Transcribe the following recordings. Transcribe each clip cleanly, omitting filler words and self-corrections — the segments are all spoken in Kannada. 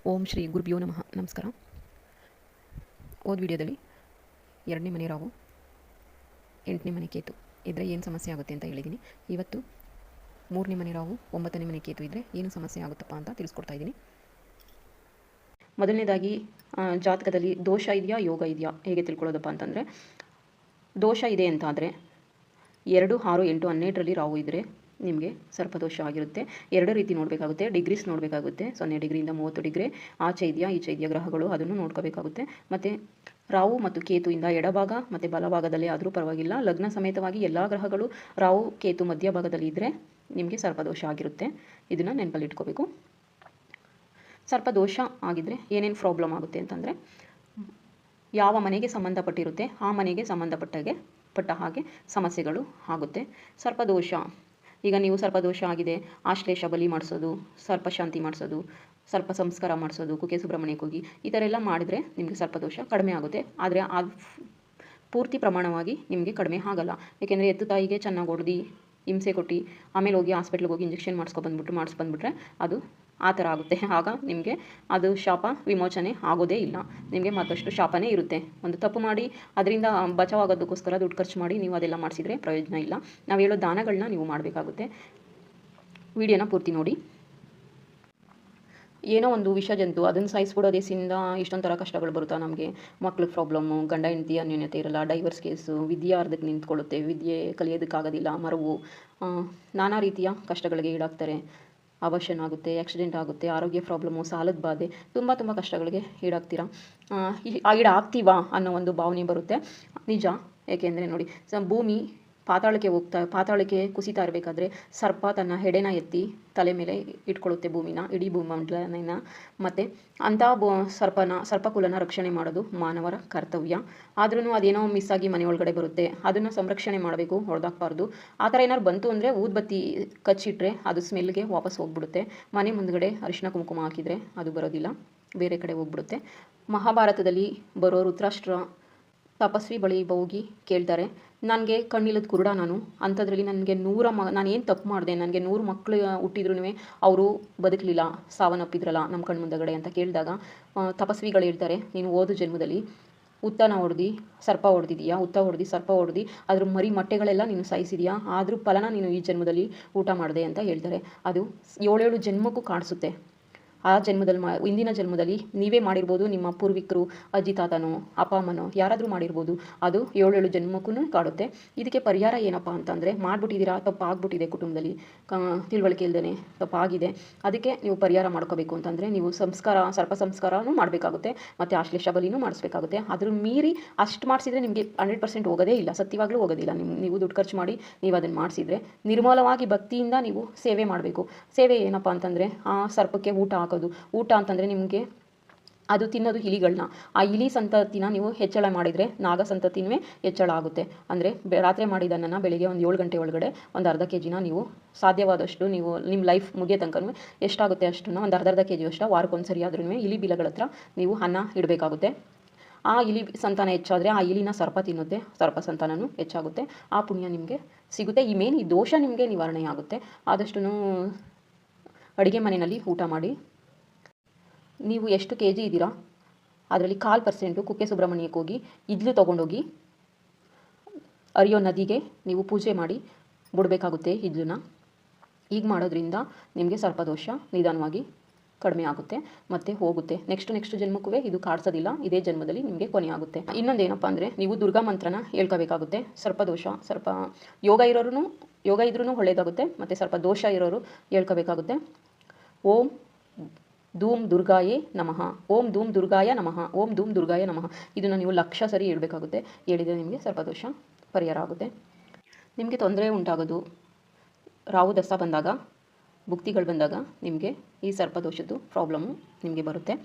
ಓಂ ಶ್ರೀ ಗುರುಭ್ಯೋ ನಮಃ. ನಮಸ್ಕಾರ. ಹೋದ ವಿಡಿಯೋದಲ್ಲಿ 2ನೇ ಮನೆ ರಾಹು 8ನೇ ಮನೆ ಕೇತು ಇದ್ದರೆ ಏನು ಸಮಸ್ಯೆ ಆಗುತ್ತೆ ಅಂತ ಹೇಳಿದ್ದೀನಿ. ಇವತ್ತು 3ನೇ ಮನೆ ರಾಹು 9ನೇ ಮನೆ ಕೇತು ಇದ್ದರೆ ಏನು ಸಮಸ್ಯೆ ಆಗುತ್ತಪ್ಪ ಅಂತ ತಿಳಿಸ್ಕೊಡ್ತಾ ಇದ್ದೀನಿ. ಮೊದಲನೇದಾಗಿ ಜಾತಕದಲ್ಲಿ ದೋಷ ಇದೆಯಾ ಯೋಗ ಇದೆಯಾ ಹೇಗೆ ತಿಳ್ಕೊಳ್ಳೋದಪ್ಪ ಅಂತಂದರೆ, ದೋಷ ಇದೆ ಅಂತಾದರೆ 2, 6, 8, 12ರಲ್ಲಿ ರಾಹು ಇದ್ದರೆ ನಿಮಗೆ ಸರ್ಪದೋಷ ಆಗಿರುತ್ತೆ. ಎರಡು ರೀತಿ ನೋಡಬೇಕಾಗುತ್ತೆ. ಡಿಗ್ರೀಸ್ ನೋಡಬೇಕಾಗುತ್ತೆ. 0 ಡಿಗ್ರಿಯಿಂದ 30 ಡಿಗ್ರಿ ಆಚೆ ಇದೆಯಾ ಈಚೆ ಇದೆಯಾ ಗ್ರಹಗಳು, ಅದನ್ನು ನೋಡ್ಕೋಬೇಕಾಗುತ್ತೆ. ಮತ್ತು ರಾಹು ಮತ್ತು ಕೇತುವಿಂದ ಎಡಭಾಗ ಮತ್ತು ಬಲಭಾಗದಲ್ಲೇ ಆದರೂ ಪರವಾಗಿಲ್ಲ, ಲಗ್ನ ಸಮೇತವಾಗಿ ಎಲ್ಲ ಗ್ರಹಗಳು ರಾಹು ಕೇತು ಮಧ್ಯಭಾಗದಲ್ಲಿ ಇದ್ದರೆ ನಿಮಗೆ ಸರ್ಪದೋಷ ಆಗಿರುತ್ತೆ. ಇದನ್ನು ನೆನಪಲ್ಲಿ ಇಟ್ಕೋಬೇಕು. ಸರ್ಪದೋಷ ಆಗಿದ್ದರೆ ಏನೇನು ಪ್ರಾಬ್ಲಮ್ ಆಗುತ್ತೆ ಅಂತಂದರೆ, ಯಾವ ಮನೆಗೆ ಸಂಬಂಧಪಟ್ಟಿರುತ್ತೆ ಆ ಮನೆಗೆ ಸಂಬಂಧಪಟ್ಟ ಹಾಗೆ ಸಮಸ್ಯೆಗಳು ಆಗುತ್ತೆ. ಸರ್ಪದೋಷ, ಈಗ ನೀವು ಸರ್ಪದೋಷ ಆಗಿದೆ, ಆಶ್ಲೇಷ ಬಲಿ ಮಾಡಿಸೋದು, ಸರ್ಪಶಾಂತಿ ಮಾಡಿಸೋದು, ಸರ್ಪ ಸಂಸ್ಕಾರ ಮಾಡಿಸೋದು, ಕುಕ್ಕೆ ಸುಬ್ರಹ್ಮಣ್ಯಕ್ಕೆ ಹೋಗಿ ಈ ಥರ ಎಲ್ಲ ಮಾಡಿದ್ರೆ ನಿಮಗೆ ಸರ್ಪದೋಷ ಕಡಿಮೆ ಆಗುತ್ತೆ. ಆದರೆ ಅದು ಪೂರ್ತಿ ಪ್ರಮಾಣವಾಗಿ ನಿಮಗೆ ಕಡಿಮೆ ಆಗಲ್ಲ. ಏಕೆಂದರೆ ಎತ್ತು ತಾಯಿಗೆ ಚೆನ್ನಾಗಿ ಹೊಡೆದು ಹಿಂಸೆ ಕೊಟ್ಟು ಆಮೇಲೆ ಹೋಗಿ ಹಾಸ್ಪಿಟ್ಲಿಗೆ ಹೋಗಿ ಇಂಜೆಕ್ಷನ್ ಮಾಡಿಸ್ಕೊಂಡ್ಬಿಟ್ರೆ ಅದು ಆ ಥರ ಆಗುತ್ತೆ. ಆಗ ನಿಮಗೆ ಅದು ಶಾಪ ವಿಮೋಚನೆ ಆಗೋದೇ ಇಲ್ಲ. ನಿಮಗೆ ಮತ್ತಷ್ಟು ಶಾಪನೇ ಇರುತ್ತೆ. ಒಂದು ತಪ್ಪು ಮಾಡಿ ಅದರಿಂದ ಬಚಾವಾಗೋದಕ್ಕೋಸ್ಕರ ದುಡ್ಡು ಖರ್ಚು ಮಾಡಿ ನೀವು ಅದೆಲ್ಲ ಮಾಡಿಸಿದ್ರೆ ಪ್ರಯೋಜನ ಇಲ್ಲ. ನಾವು ಹೇಳೋ ದಾನಗಳನ್ನ ನೀವು ಮಾಡಬೇಕಾಗುತ್ತೆ. ವಿಡಿಯೋನ ಪೂರ್ತಿ ನೋಡಿ. ಏನೋ ಒಂದು ವಿಷ ಜಂತು ಅದನ್ನು ಸಾಯಿಸ್ಬಿಡೋದೇಸಿಂದ ಇಷ್ಟೊಂದು ಥರ ಕಷ್ಟಗಳು ಬರುತ್ತಾ ನಮಗೆ. ಮಕ್ಳಿಗೆ ಪ್ರಾಬ್ಲಮ್ಮು, ಗಂಡ ಹೆಂಡತಿ ಅನ್ಯೋನ್ಯತೆ ಇರಲ್ಲ, ಡೈವರ್ಸ್ ಕೇಸು, ವಿದ್ಯೆ ಅರ್ಧಕ್ಕೆ ನಿಂತ್ಕೊಳ್ಳುತ್ತೆ, ವಿದ್ಯೆ ಕಲಿಯೋದಕ್ಕಾಗೋದಿಲ್ಲ, ಮರವು, ನಾನಾ ರೀತಿಯ ಕಷ್ಟಗಳಿಗೆ ಈಡಾಗ್ತಾರೆ. ಅವಶನ್ ಆಗುತ್ತೆ, ಆಕ್ಸಿಡೆಂಟ್ ಆಗುತ್ತೆ, ಆರೋಗ್ಯ ಪ್ರಾಬ್ಲಮ್ಮು, ಸಾಲದ ಬಾಧೆ, ತುಂಬ ಕಷ್ಟಗಳಿಗೆ ಈಡಾಗ್ತೀರಾ. ಈಡಾಗ್ತೀವಾ ಅನ್ನೋ ಒಂದು ಭಾವನೆ ಬರುತ್ತೆ. ನಿಜ. ಏಕೆಂದರೆ ನೋಡಿ, ಭೂಮಿ ಪಾತಾಳಕ್ಕೆ ಕುಸಿತಾ ಇರಬೇಕಾದ್ರೆ ಸರ್ಪ ತನ್ನ ಹೆಡೆನ ಎತ್ತಿ ತಲೆ ಮೇಲೆ ಇಟ್ಕೊಳ್ಳುತ್ತೆ ಭೂಮಿನ, ಇಡೀ ಭೂಮಂಡಲನ. ಮತ್ತು ಅಂಥ ಸರ್ಪಕುಲನ ರಕ್ಷಣೆ ಮಾಡೋದು ಮಾನವರ ಕರ್ತವ್ಯ. ಆದ್ರೂ ಅದೇನೋ ಮಿಸ್ ಆಗಿ ಮನೆ ಒಳಗಡೆ ಬರುತ್ತೆ, ಅದನ್ನು ಸಂರಕ್ಷಣೆ ಮಾಡಬೇಕು, ಹೊಡೆದಾಕ್ಬಾರ್ದು. ಆ ಥರ ಏನಾದ್ರು ಬಂತು ಅಂದರೆ ಊದ್ಬತ್ತಿ ಕಚ್ಚಿಟ್ರೆ ಅದು ಸ್ಮೆಲ್ಗೆ ವಾಪಸ್ ಹೋಗ್ಬಿಡುತ್ತೆ. ಮನೆ ಮುಂದ್ಗಡೆ ಅರಿಶಿನ ಕುಂಕುಮ ಹಾಕಿದರೆ ಅದು ಬರೋದಿಲ್ಲ, ಬೇರೆ ಕಡೆ ಹೋಗ್ಬಿಡುತ್ತೆ. ಮಹಾಭಾರತದಲ್ಲಿ ಬರೋ ರುದ್ರಾಷ್ಟ್ರ ತಪಸ್ವಿ ಬಳಿ ಹೋಗಿ ಕೇಳ್ತಾರೆ, ನನಗೆ ಕಣ್ಣಿಲ್ಲದ ಕುರುಡ ನಾನು, ಅಂಥದ್ರಲ್ಲಿ ನನಗೆ ನಾನು ಏನು ತಪ್ಪು ಮಾಡಿದೆ, ನನಗೆ 100 ಮಕ್ಕಳು ಹುಟ್ಟಿದ್ರೂ ಅವರು ಬದುಕಲಿಲ್ಲ, ಸಾವನ್ನಪ್ಪಿದ್ರಲ್ಲ ನಮ್ಮ ಕಣ್ಣು ಮುಂದಗಡೆ ಅಂತ ಕೇಳಿದಾಗ ತಪಸ್ವಿಗಳು ಹೇಳ್ತಾರೆ, ನೀನು ಹೋದ ಜನ್ಮದಲ್ಲಿ ಉತ್ತನ ಹೊಡೆದು ಸರ್ಪ ಹೊಡೆದಿದೆಯಾ, ಸರ್ಪ ಹೊಡೆದು ಅದ್ರ ಮರಿ ಮೊಟ್ಟೆಗಳೆಲ್ಲ ನೀನು ಸಾಯಿಸಿದೆಯಾ, ಆದರೂ ಫಲನ ನೀನು ಈ ಜನ್ಮದಲ್ಲಿ ಊಟ ಮಾಡಿದೆ ಅಂತ ಹೇಳ್ತಾರೆ. ಅದು 7 ಜನ್ಮಕ್ಕೂ ಕಾಣಿಸುತ್ತೆ. ಆ ಜನ್ಮದಲ್ಲಿ ಹಿಂದಿನ ಜನ್ಮದಲ್ಲಿ ನೀವೇ ಮಾಡಿರ್ಬೋದು, ನಿಮ್ಮ ಪೂರ್ವಿಕರು, ಅಜ್ಜಿ ತಾತನೋ ಅಪ್ಪ ಅಮ್ಮನೋ ಯಾರಾದರೂ ಮಾಡಿರ್ಬೋದು. ಅದು 7 ಜನ್ಮಕ್ಕೂ ಕಾಡುತ್ತೆ. ಇದಕ್ಕೆ ಪರಿಹಾರ ಏನಪ್ಪ ಅಂತಂದರೆ, ಮಾಡಿಬಿಟ್ಟಿದ್ದೀರಾ, ತಪ್ಪಾಗ್ಬಿಟ್ಟಿದೆ ಕುಟುಂಬದಲ್ಲಿ, ತಿಳುವಳಿಕೆ ಇಲ್ಲದೇ ತಪ್ಪಾಗಿದೆ, ಅದಕ್ಕೆ ನೀವು ಪರಿಹಾರ ಮಾಡ್ಕೋಬೇಕು ಅಂತಂದರೆ ನೀವು ಸರ್ಪ ಸಂಸ್ಕಾರನೂ ಮಾಡಬೇಕಾಗುತ್ತೆ, ಮತ್ತು ಆಶ್ಲೇಷ ಬಲಿನೂ ಮಾಡಿಸ್ಬೇಕಾಗುತ್ತೆ. ಅದ್ರ ಮೀರಿ ಅಷ್ಟು ಮಾಡಿಸಿದ್ರೆ ನಿಮಗೆ 100% ಹೋಗೋದೇ ಇಲ್ಲ, ಸತ್ಯವಾಗ್ಲೂ ಹೋಗೋದಿಲ್ಲ. ನೀವು ದುಡ್ಡು ಖರ್ಚು ಮಾಡಿ ನೀವು ಅದನ್ನು ಮಾಡಿಸಿದ್ರೆ ನಿರ್ಮೂಲವಾಗಿ ಭಕ್ತಿಯಿಂದ ನೀವು ಸೇವೆ ಮಾಡಬೇಕು. ಸೇವೆ ಏನಪ್ಪ ಅಂತಂದರೆ, ಆ ಸರ್ಪಕ್ಕೆ ಊಟ ಹಾಕೋದು. ಊಟ ಅಂತಂದರೆ ನಿಮಗೆ ಅದು ತಿನ್ನೋದು ಇಲಿಗಳನ್ನ, ಆ ಇಲಿ ಸಂತತಿನ ನೀವು ಹೆಚ್ಚಳ ಮಾಡಿದರೆ ನಾಗ ಸಂತತಿನೇ ಹೆಚ್ಚಳ ಆಗುತ್ತೆ. ಅಂದರೆ ರಾತ್ರಿ ಮಾಡಿದ್ದನ್ನು ಬೆಳಿಗ್ಗೆ ಒಂದು 7 ಗಂಟೆ ಒಳಗಡೆ ಒಂದು ಅರ್ಧ ಕೆಜಿನ ನೀವು ಸಾಧ್ಯವಾದಷ್ಟು ನೀವು ನಿಮ್ಮ ಲೈಫ್ ಮುಗಿಯೋ ತನಕ ಎಷ್ಟಾಗುತ್ತೆ ಅಷ್ಟನ್ನು ಒಂದು ಅರ್ಧ ಕೆಜಿ ಅಷ್ಟು ವಾರಕ್ಕೊಂದ್ಸರಿ ಆದ್ರೂ ಇಲಿ ಬಿಲಗಳ ಹತ್ರ ನೀವು ಅನ್ನ ಇಡಬೇಕಾಗುತ್ತೆ. ಆ ಇಲಿ ಸಂತಾನ ಹೆಚ್ಚಾದರೆ ಆ ಇಲಿನ ಸರ್ಪ ತಿನ್ನುತ್ತೆ, ಸರ್ಪ ಸಂತಾನನೂ ಹೆಚ್ಚಾಗುತ್ತೆ, ಆ ಪುಣ್ಯ ನಿಮಗೆ ಸಿಗುತ್ತೆ. ಈ ದೋಷ ನಿಮಗೆ ನಿವಾರಣೆ ಆಗುತ್ತೆ. ಆದಷ್ಟು ಅಡುಗೆ ಮನೆಯಲ್ಲಿ ಊಟ ಮಾಡಿ. ನೀವು ಎಷ್ಟು kg ಇದ್ದೀರಾ ಅದರಲ್ಲಿ 1/4% ಕುಕ್ಕೆ ಸುಬ್ರಹ್ಮಣ್ಯಕ್ಕೆ ಹೋಗಿ ಇಡ್ಲಿ ತೊಗೊಂಡೋಗಿ ಹರಿಯೋ ನದಿಗೆ ನೀವು ಪೂಜೆ ಮಾಡಿ ಬಿಡಬೇಕಾಗುತ್ತೆ ಇಡ್ಲನ್ನ. ಈಗ ಮಾಡೋದ್ರಿಂದ ನಿಮಗೆ ಸರ್ಪದೋಷ ನಿಧಾನವಾಗಿ ಕಡಿಮೆ ಆಗುತ್ತೆ ಮತ್ತು ಹೋಗುತ್ತೆ. ನೆಕ್ಸ್ಟ್ ಜನ್ಮಕ್ಕೂ ಇದು ಕಾಡ್ಸೋದಿಲ್ಲ, ಇದೇ ಜನ್ಮದಲ್ಲಿ ನಿಮಗೆ ಕೊನೆ ಆಗುತ್ತೆ. ಇನ್ನೊಂದೇನಪ್ಪ ಅಂದರೆ, ನೀವು ದುರ್ಗಾ ಮಂತ್ರನ ಹೇಳ್ಕೋಬೇಕಾಗುತ್ತೆ. ಸರ್ಪದೋಷ ಯೋಗ ಇದ್ರೂ ಒಳ್ಳೆಯದಾಗುತ್ತೆ, ಮತ್ತು ಸ್ವಲ್ಪ ದೋಷ ಇರೋರು ಹೇಳ್ಕೋಬೇಕಾಗುತ್ತೆ. ಓಂ ಧೂಮ್ ದುರ್ಗಾಯೇ ನಮಃ, ಓಂ ಧೂಮ್ ದುರ್ಗಾಯ ನಮಃ, ಓಂ ಧೂಮ್ ದುರ್ಗಾಯ ನಮಃ. ಇದನ್ನು ನೀವು 1,00,000 ಸರಿ ಹೇಳ್ಬೇಕಾಗುತ್ತೆ. ಹೇಳಿದರೆ ನಿಮಗೆ ಸರ್ಪದೋಷ ಪರಿಹಾರ ಆಗುತ್ತೆ. ನಿಮಗೆ ತೊಂದರೆ ಉಂಟಾಗೋದು ರಾಹು ದಶ ಬಂದಾಗ, ಭುಕ್ತಿಗಳು ಬಂದಾಗ ನಿಮಗೆ ಈ ಸರ್ಪದೋಷದ್ದು ಪ್ರಾಬ್ಲಮ್ಮು ನಿಮಗೆ ಬರುತ್ತೆ.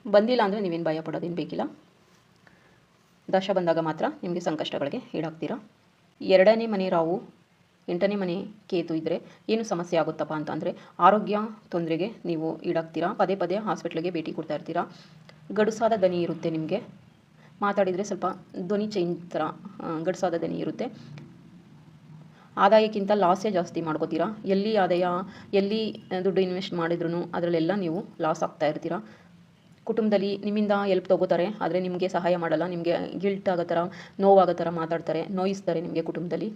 ಬಂದಿಲ್ಲ ಅಂದರೆ ನೀವೇನು ಭಯ ಪಡೋದೇನು ಬೇಕಿಲ್ಲ. ದಶ ಬಂದಾಗ ಮಾತ್ರ ನಿಮಗೆ ಸಂಕಷ್ಟಗಳಿಗೆ ಈಡಾಗ್ತೀರಾ. 2ನೇ ಮನೆ ರಾಹು 8ನೇ ಮನೆ ಕೇತು ಇದ್ದರೆ ಏನು ಸಮಸ್ಯೆ ಆಗುತ್ತಪ್ಪ ಅಂತಂದರೆ, ಆರೋಗ್ಯ ತೊಂದರೆಗೆ ನೀವು ಈಡಾಗ್ತೀರಾ. ಪದೇ ಹಾಸ್ಪಿಟ್ಲಿಗೆ ಭೇಟಿ ಕೊಡ್ತಾ ಇರ್ತೀರಾ. ಗಡುಸಾದ ದನಿ ಇರುತ್ತೆ, ನಿಮಗೆ ಮಾತಾಡಿದರೆ ಸ್ವಲ್ಪ ಧ್ವನಿ ಚೇಂಜ್ ಥರ ಗಡುಸಾದ ದನಿ ಇರುತ್ತೆ. ಆದಾಯಕ್ಕಿಂತ ಲಾಸೇ ಜಾಸ್ತಿ ಮಾಡ್ಕೋತೀರಾ. ಎಲ್ಲಿ ಆದಾಯ, ಎಲ್ಲಿ ದುಡ್ಡು ಇನ್ವೆಸ್ಟ್ ಮಾಡಿದ್ರೂ ಅದರಲ್ಲೆಲ್ಲ ನೀವು ಲಾಸ್ ಆಗ್ತಾ ಇರ್ತೀರಾ. ಕುಟುಂಬದಲ್ಲಿ ನಿಮ್ಮಿಂದ ಹೆಲ್ಪ್ ತೊಗೋತಾರೆ, ಆದರೆ ನಿಮಗೆ ಸಹಾಯ ಮಾಡಲ್ಲ. ನಿಮಗೆ ಗಿಲ್ಟ್ ಆಗೋ ಥರ, ನೋವಾಗೋ ಥರ ಮಾತಾಡ್ತಾರೆ, ನೋಯಿಸ್ತಾರೆ ನಿಮಗೆ ಕುಟುಂಬದಲ್ಲಿ.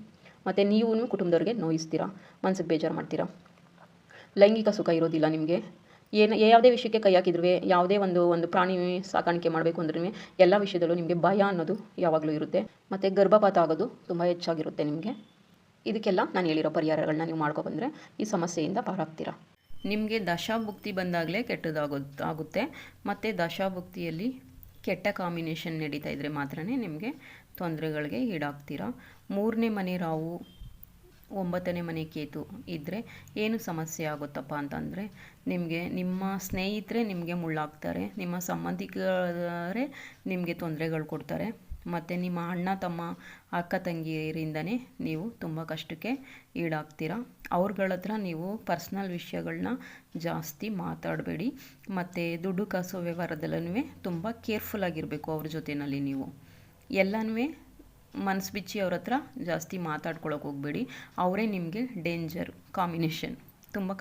ಮತ್ತು ನೀವು ಕುಟುಂಬದವ್ರಿಗೆ ನೋಯಿಸ್ತೀರಾ, ಮನ್ಸಿಗೆ ಬೇಜಾರು ಮಾಡ್ತೀರಾ. ಲೈಂಗಿಕ ಸುಖ ಇರೋದಿಲ್ಲ ನಿಮಗೆ. ಯಾವುದೇ ವಿಷಯಕ್ಕೆ ಕೈ ಹಾಕಿದ್ರೂ, ಯಾವುದೇ ಒಂದು ಪ್ರಾಣಿ ಸಾಕಾಣಿಕೆ ಮಾಡಬೇಕು ಅಂದ್ರೂ ಎಲ್ಲ ವಿಷಯದಲ್ಲೂ ನಿಮಗೆ ಭಯ ಅನ್ನೋದು ಯಾವಾಗಲೂ ಇರುತ್ತೆ. ಮತ್ತು ಗರ್ಭಪಾತ ಆಗೋದು ತುಂಬ ಹೆಚ್ಚಾಗಿರುತ್ತೆ ನಿಮಗೆ. ಇದಕ್ಕೆಲ್ಲ ನಾನು ಹೇಳಿರೋ ಪರಿಹಾರಗಳನ್ನ ನೀವು ಮಾಡ್ಕೊಬಂದರೆ ಈ ಸಮಸ್ಯೆಯಿಂದ ಪಾರಾಗ್ತೀರಾ. ನಿಮಗೆ ದಶಾಭುಕ್ತಿ ಬಂದಾಗಲೇ ಆಗುತ್ತೆ. ಮತ್ತು ದಶಾಭುಕ್ತಿಯಲ್ಲಿ ಕೆಟ್ಟ ಕಾಂಬಿನೇಷನ್ ನಡೀತಾ ಇದ್ದರೆ ಮಾತ್ರ ನಿಮಗೆ ತೊಂದರೆಗಳಿಗೆ ಈಡಾಗ್ತೀರಾ. 3ನೇ ಮನೆ ರಾಹು, 9ನೇ ಮನೆ ಕೇತು ಇದ್ದರೆ ಏನು ಸಮಸ್ಯೆ ಆಗುತ್ತಪ್ಪ ಅಂತಂದರೆ, ನಿಮಗೆ ನಿಮ್ಮ ಸ್ನೇಹಿತರೆ ನಿಮಗೆ ಮುಳ್ಳಾಗ್ತಾರೆ, ನಿಮ್ಮ ಸಂಬಂಧಿಕರೇ ನಿಮಗೆ ತೊಂದರೆಗಳು ಕೊಡ್ತಾರೆ. ಮತ್ತು ನಿಮ್ಮ ಅಣ್ಣ ತಮ್ಮ ಅಕ್ಕ ತಂಗಿಯರಿಂದನೇ ನೀವು ತುಂಬ ಕಷ್ಟಕ್ಕೆ ಈಡಾಗ್ತೀರಾ. ಅವ್ರಗಳ ಹತ್ರ ನೀವು ಪರ್ಸ್ನಲ್ ವಿಷಯಗಳನ್ನ ಜಾಸ್ತಿ ಮಾತಾಡಬೇಡಿ. ಮತ್ತು ದುಡ್ಡು ಕಾಸು ವ್ಯವಹಾರದಲ್ಲೂ ತುಂಬ ಕೇರ್ಫುಲ್ಲಾಗಿರಬೇಕು. ಅವ್ರ ಜೊತೆಯಲ್ಲಿ ನೀವು ಎಲ್ಲನೂ ಮನಸ್ಸು ಬಿಚ್ಚಿ ಅವ್ರ ಹತ್ರ ಜಾಸ್ತಿ ಮಾತಾಡ್ಕೊಳಕ್ಕೆ ಹೋಗಬೇಡಿ. ಅವರೇ ನಿಮಗೆ ಡೇಂಜರ್ ಕಾಂಬಿನೇಷನ್. ತುಂಬ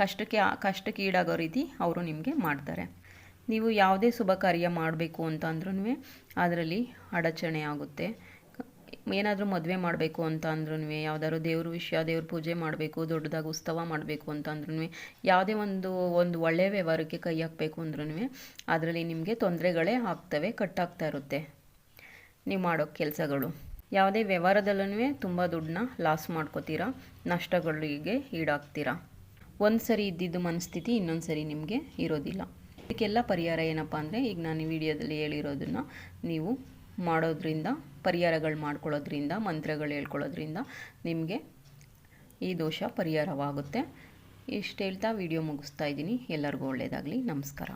ಕಷ್ಟಕ್ಕೆ ಈಡಾಗೋ ರೀತಿ ಅವರು ನಿಮಗೆ ಮಾಡ್ತಾರೆ. ನೀವು ಯಾವುದೇ ಶುಭ ಕಾರ್ಯ ಮಾಡಬೇಕು ಅಂತ ಅಂದ್ರೂ ಅದರಲ್ಲಿ ಅಡಚಣೆ ಆಗುತ್ತೆ. ಏನಾದರೂ ಮದುವೆ ಮಾಡಬೇಕು ಅಂತ ಅಂದ್ರೂ, ಯಾವುದಾದ್ರು ದೇವ್ರ ವಿಷಯ, ದೇವ್ರ ಪೂಜೆ ಮಾಡಬೇಕು, ದೊಡ್ಡದಾಗಿ ಉತ್ಸವ ಮಾಡಬೇಕು ಅಂತ ಅಂದ್ರೂ, ಯಾವುದೇ ಒಂದು ಒಳ್ಳೆಯ ವ್ಯವಹಾರಕ್ಕೆ ಕೈ ಹಾಕಬೇಕು ಅಂದ್ರೂ ಅದರಲ್ಲಿ ನಿಮಗೆ ತೊಂದರೆಗಳೇ ಆಗ್ತವೆ, ಕಟ್ಟಾಗ್ತಾ ಇರುತ್ತೆ ನೀವು ಮಾಡೋ ಕೆಲಸಗಳು. ಯಾವುದೇ ವ್ಯವಹಾರದಲ್ಲೂ ತುಂಬ ದುಡ್ಡನ್ನ ಲಾಸ್ ಮಾಡ್ಕೋತೀರಾ, ನಷ್ಟಗಳಿಗೆ ಈಡಾಗ್ತೀರಾ. ಒಂದು ಸರಿ ಇದ್ದಿದ್ದು ಮನಸ್ಥಿತಿ ಇನ್ನೊಂದು ಸರಿ ನಿಮಗೆ ಇರೋದಿಲ್ಲ. ಇದಕ್ಕೆಲ್ಲ ಪರಿಹಾರ ಏನಪ್ಪ ಅಂದರೆ, ಈಗ ನಾನು ಈ ವಿಡಿಯೋದಲ್ಲಿ ಹೇಳಿರೋದನ್ನು ನೀವು ಮಾಡೋದ್ರಿಂದ, ಪರಿಹಾರಗಳು ಮಾಡ್ಕೊಳ್ಳೋದ್ರಿಂದ, ಮಂತ್ರಗಳು ಹೇಳ್ಕೊಳ್ಳೋದ್ರಿಂದ ನಿಮಗೆ ಈ ದೋಷ ಪರಿಹಾರವಾಗುತ್ತೆ. ಇಷ್ಟು ಹೇಳ್ತಾ ವಿಡಿಯೋ ಮುಗಿಸ್ತಾ ಇದ್ದೀನಿ. ಎಲ್ಲರಿಗೂ ಒಳ್ಳೆಯದಾಗಲಿ. ನಮಸ್ಕಾರ.